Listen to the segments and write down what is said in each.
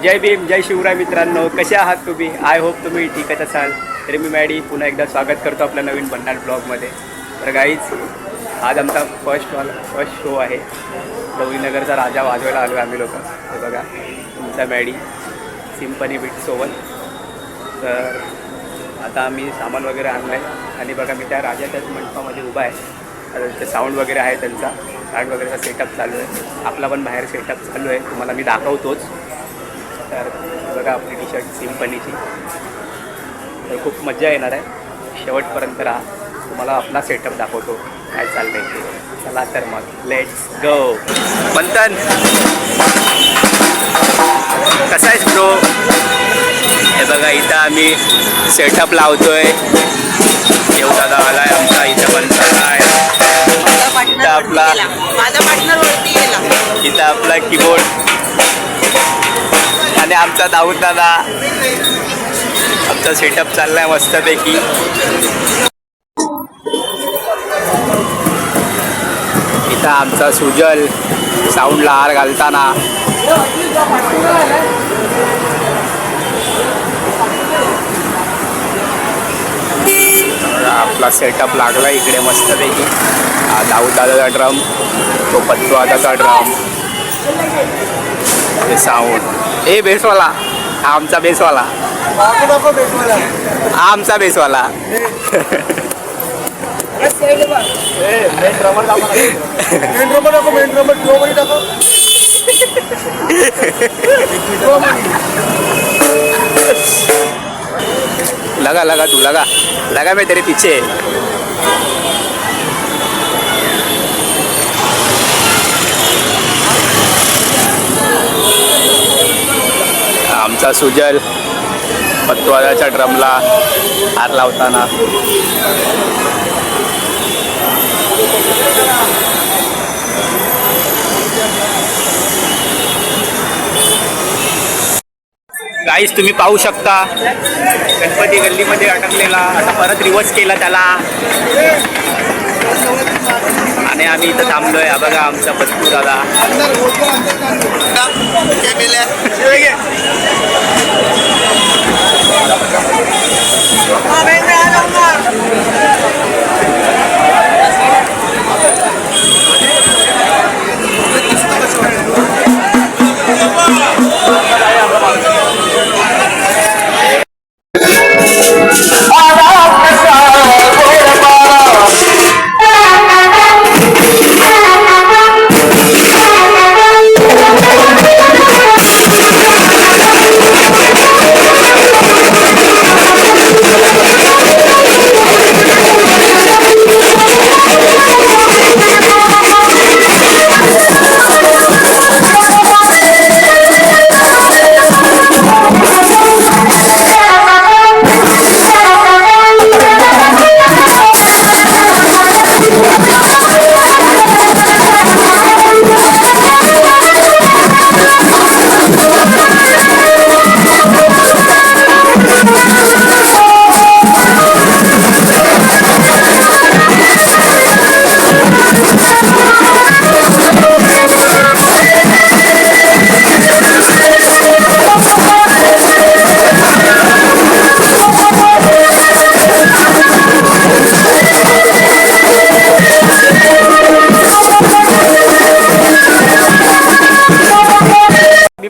जय भीम, जय शिवराय मित्रांनो, कसे आहात तुम्ही? आय होप तुम्ही ठीकच असाल. तरी मी मॅडी पुन्हा एकदा स्वागत करतो आपल्या नवीन भन्नाट ब्लॉगमध्ये. तर गाईज, आज आमचा फर्स्ट शो आहे. गौरीनगरचा राजा वाजवायला आलो आम्ही लोक. हे बघा, तुमचा मॅडी सिम्फनी बीटसोबत. तर आता आम्ही सामान वगैरे आणलं आहे आणि बघा मी त्या राजाच्याच मंडपामध्ये उभा आहे. आता ते साऊंड वगैरे आहे, त्यांचा साऊंड वगैरेचा सेटअप चालू आहे. आपला पण बाहेर सेटअप चालू आहे, तुम्हाला मी दाखवतोच. तर बघा आपली टी शर्ट सिम्फनीची. तर खूप मजा येणार आहे, शेवटपर्यंत राहा, तुम्हाला आपला सेटअप दाखवतो काय चाललं आहे ते. चला तर मग लेट्स गो. मंथन, कसा आहेस ब्रो? हे बघा इथं आम्ही सेटअप लावतोय. देवदादा आलाय आमचा, इथं पण आहे. इथं आपला इथं आपला कीबोर्ड आणि आमचा दाऊद दादा. आमचा सेटअप चाललाय मस्तपैकी. इथं आमचा सुजल साऊंडला हार घालताना. आपला सेटअप लागला इकडे मस्तपैकी. हा दाऊद दादाचा ड्रम, तो पत्तू दादाचा ड्रम, ते साऊंड. ए बेसवाला, हा आमचा बेसवाला, हा आमचा बेसवाला. लगा लगा तू लगा लगा, मैं तेरे पीछे. आमचा सुजल पत्तवादाच्या ड्रमला हार लावताना. गाईस तुम्ही पाहू शकता गणपती गल्लीमध्ये अटकलेला, आता परत रिवर्स केला त्याला आणि आम्ही इथं थांबलोय. हा बघा आमचा पत्तू दादा.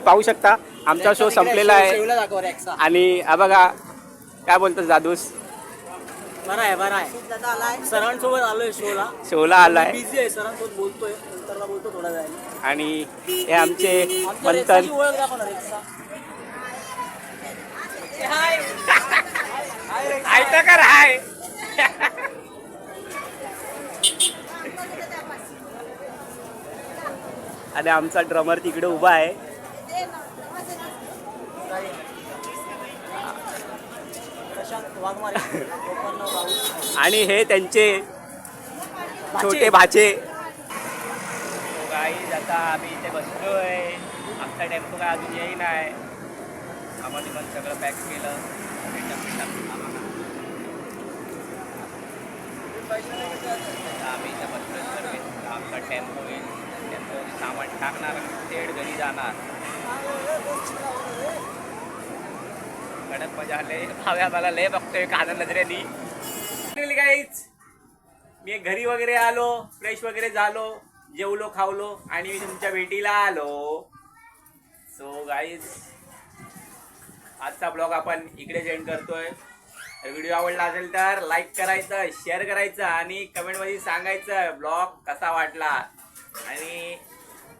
पाहू शकता आमचा शो संपलेला आहे. आणि हा बघा काय बोलतो जादूस. बरा आहे सरांसोबत आलोय शोला आलाय. बिझी आहे, सरांसोबत बोलतोय, नंतरला बोलतो थोडा जायला. आणि हे आमचे मंथन. हाय आणि आमचा ड्रमर तिकडे उभा आहे. आणि हे त्यांचे छोटे भाचे. गाईज आता आम्ही इथे बसलोय. आमचा टेम्पो काय अजून येई नाही. आम्हाला पण सगळं पॅक केलं. आम्ही इथे बसलोय. आमचा टेम्पो येईल, टेम्पो सामान टाकणार, थेट घरी जाणार. मजा आले. भाव्या मला लय बघतोय काना नजरेनी. गाईच मी घरी वगैरे आलो, फ्रेश वगैरे झालो, जेवलो खावलो आणि मी तुमच्या भेटीला आलो. सो गाईज आजचा ब्लॉग आपण इकडे एंड करतोय. तर व्हिडिओ आवडला असेल तर लाईक करायचं, शेअर करायचं आणि कमेंटमध्ये सांगायचं ब्लॉग कसा वाटला. आणि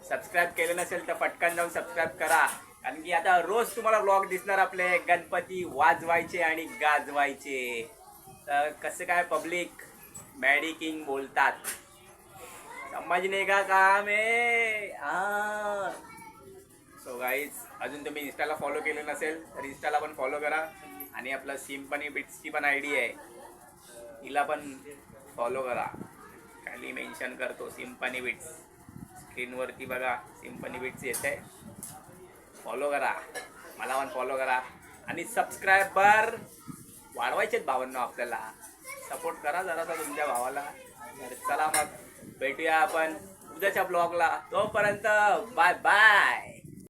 सबस्क्राईब केलं नसेल तर पटकन जाऊन सबस्क्राईब करा, कारण की आता रोज तुम्हाला ब्लॉग दिसणार आपले गणपती वाजवायचे आणि गाजवायचे. तर कसं काय पब्लिक मॅडी किंग बोलतात, समजणे का काम आहे. सो गाईज अजून तुम्ही इंस्टाला फॉलो केलं नसेल तर इंस्टाला पण फॉलो करा. आणि आपलं सिम्पनी बिट्सची पण आयडी आहे, तिला पण फॉलो करा. खाली मेन्शन करतो सिम्पनी बिट्स, स्क्रीनवरती बघा सिम्पनी बिट्स येते. फॉलो करा, मला पण फॉलो करा. आणि सबस्क्रायबर वाढवायचेत भावांना, आपल्याला सपोर्ट करा जरासा तुमच्या भावाला. तर चला मग भेटूया आपण उद्याच्या ब्लॉगला. तोपर्यंत बाय बाय.